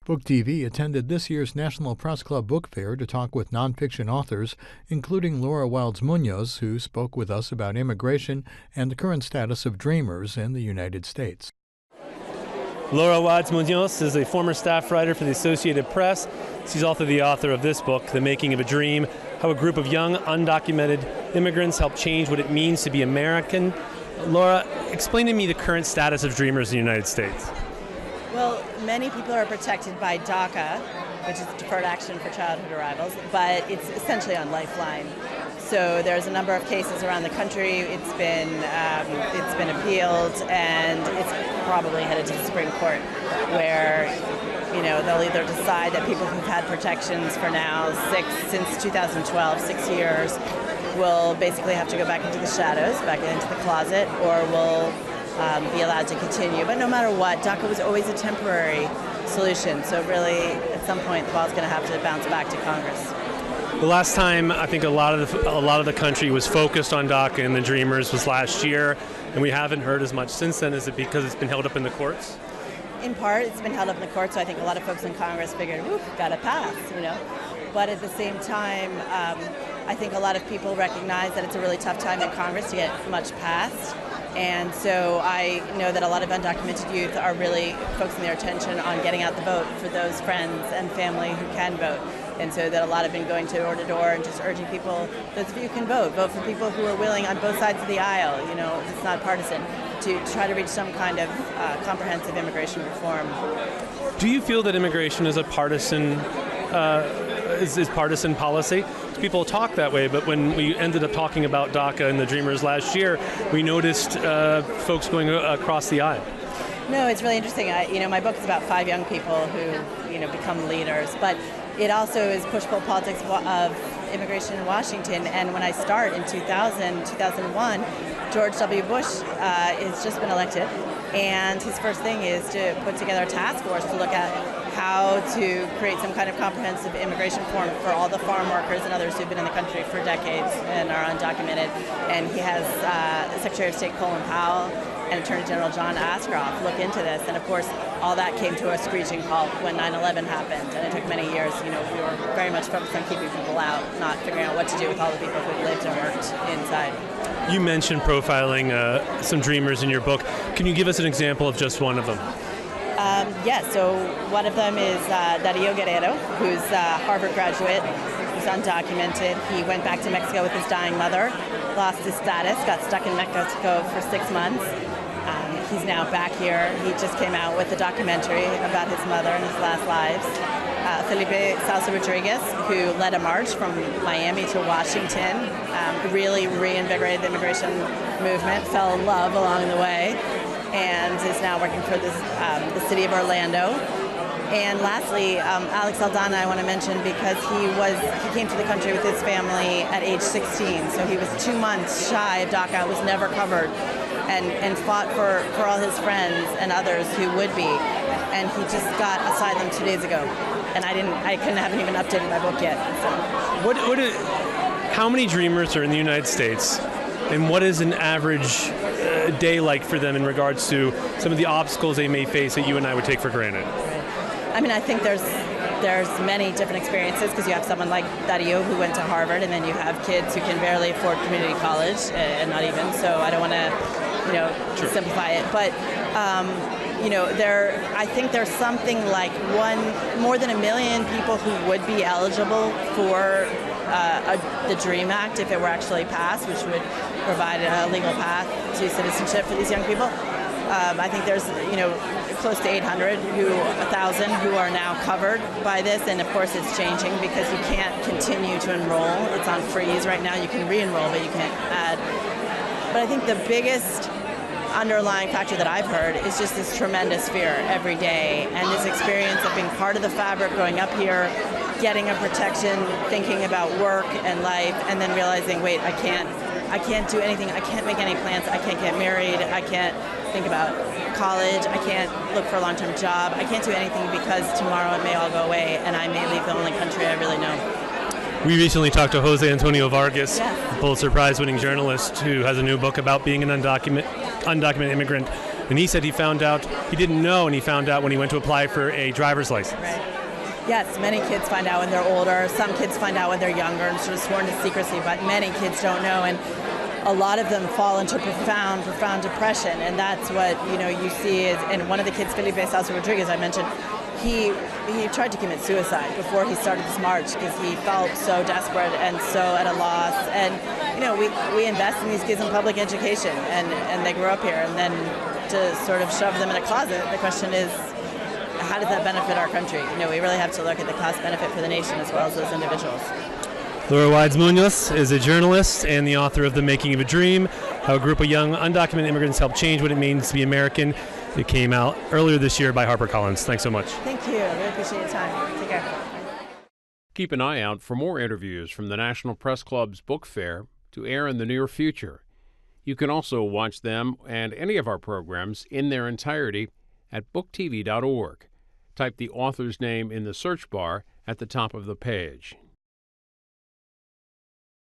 Book TV attended this year's National Press Club Book Fair to talk with nonfiction authors, including Laura Wides-Munoz, who spoke with us about immigration and the current status of dreamers in the United States. Laura Wides-Munoz is a former staff writer for the Associated Press. She's also the author of this book, The Making of a Dream, How a Group of Young, Undocumented Immigrants Helped Change What It Means to Be American. Laura, explain to me the current status of dreamers in the United States. Well, many people are protected by DACA, which is Deferred Action for Childhood Arrivals, but it's essentially on Lifeline. So there's a number of cases around the country. It's been appealed, and it's probably headed to the Supreme Court, where they'll either decide that people who've had protections for now since 2012, 6 years, will basically have to go back into the shadows, back into the closet, or will be allowed to continue. But no matter what, DACA was always a temporary solution. So really, at some point, the ball's going to have to bounce back to Congress. The last time I think a lot of the country was focused on DACA and the Dreamers was last year, and we haven't heard as much since then. Is it because it's been held up in the courts? In part, it's been held up in the courts. So I think a lot of folks in Congress figured, got to pass, But at the same time, I think a lot of people recognize that it's a really tough time in Congress to get much passed. And so I know that a lot of undocumented youth are really focusing their attention on getting out the vote for those friends and family who can vote. And so that a lot have been going to door to door and just urging people, those of you who can vote for people who are willing on both sides of the aisle, it's not partisan, to try to reach some kind of comprehensive immigration reform. Do you feel that immigration is a partisan is partisan policy? People talk that way, but when we ended up talking about DACA and the Dreamers last year, we noticed folks going across the aisle. No, it's really interesting. My book is about 5 young people who, become leaders, but it also is push-pull politics of immigration in Washington. And when I start in 2001, George W. Bush has just been elected, and his first thing is to put together a task force to look at how to create some kind of comprehensive immigration reform for all the farm workers and others who've been in the country for decades and are undocumented. And he has Secretary of State Colin Powell and Attorney General John Ashcroft look into this. And of course, all that came to a screeching halt when 9/11 happened. And it took many years. We were very much focused on keeping people out, not figuring out what to do with all the people who lived and worked inside. You mentioned profiling some dreamers in your book. Can you give us an example of just one of them? Yes, so one of them is Darío Guerrero, who's a Harvard graduate, who's undocumented. He went back to Mexico with his dying mother, lost his status, got stuck in Mexico for 6 months. He's now back here. He just came out with a documentary about his mother and his last lives. Felipe Salsa Rodriguez, who led a march from Miami to Washington, really reinvigorated the immigration movement, fell in love along the way, and is now working for the city of Orlando. And lastly, Alex Aldana I want to mention because he came to the country with his family at age 16, so he was 2 months shy of DACA, was never covered, and fought for all his friends and others who would be. And he just got asylum 2 days ago, and I haven't even updated my book yet. So. How many dreamers are in the United States, and what is an average day like for them in regards to some of the obstacles they may face that you and I would take for granted? I think there's many different experiences because you have someone like Darío who went to Harvard, and then you have kids who can barely afford community college, and not even. So I don't want to simplify it, but I think there's something like more than 1 million people who would be eligible for the DREAM Act if it were actually passed, which would provide a legal path to citizenship for these young people. I think there's close to 1,000 who are now covered by this, and of course it's changing because you can't continue to enroll. It's on freeze right now. You can re-enroll, but you can't add. But I think the biggest underlying factor that I've heard is just this tremendous fear every day, and this experience of being part of the fabric, growing up here, getting a protection, thinking about work and life, and then realizing, wait, I can't do anything. I can't make any plans. I can't get married. I can't think about college. I can't look for a long-term job. I can't do anything because tomorrow it may all go away, and I may leave the only country I really know. We recently talked to Jose Antonio Vargas, yes, Pulitzer Prize-winning journalist who has a new book about being an undocumented immigrant. And he said he found out, he didn't know, and he found out when he went to apply for a driver's license. Right. Yes, many kids find out when they're older. Some kids find out when they're younger and sort of sworn to secrecy, but many kids don't know. And a lot of them fall into profound depression, and that's what you see is. And one of the kids, Felipe Salsa Rodriguez, I mentioned, he tried to commit suicide before he started this march because he felt so desperate and so at a loss. And we invest in these kids in public education, and they grow up here, and then to sort of shove them in a closet, the question is, how does that benefit our country? We really have to look at the cost benefit for the nation as well as those individuals. Laura Wides-Munoz is a journalist and the author of The Making of a Dream, How a Group of Young Undocumented Immigrants Help Change What It Means to be American. It came out earlier this year by HarperCollins. Thanks so much. Thank you. I really appreciate your time. Take care. Keep an eye out for more interviews from the National Press Club's book fair to air in the near future. You can also watch them and any of our programs in their entirety at booktv.org. Type the author's name in the search bar at the top of the page.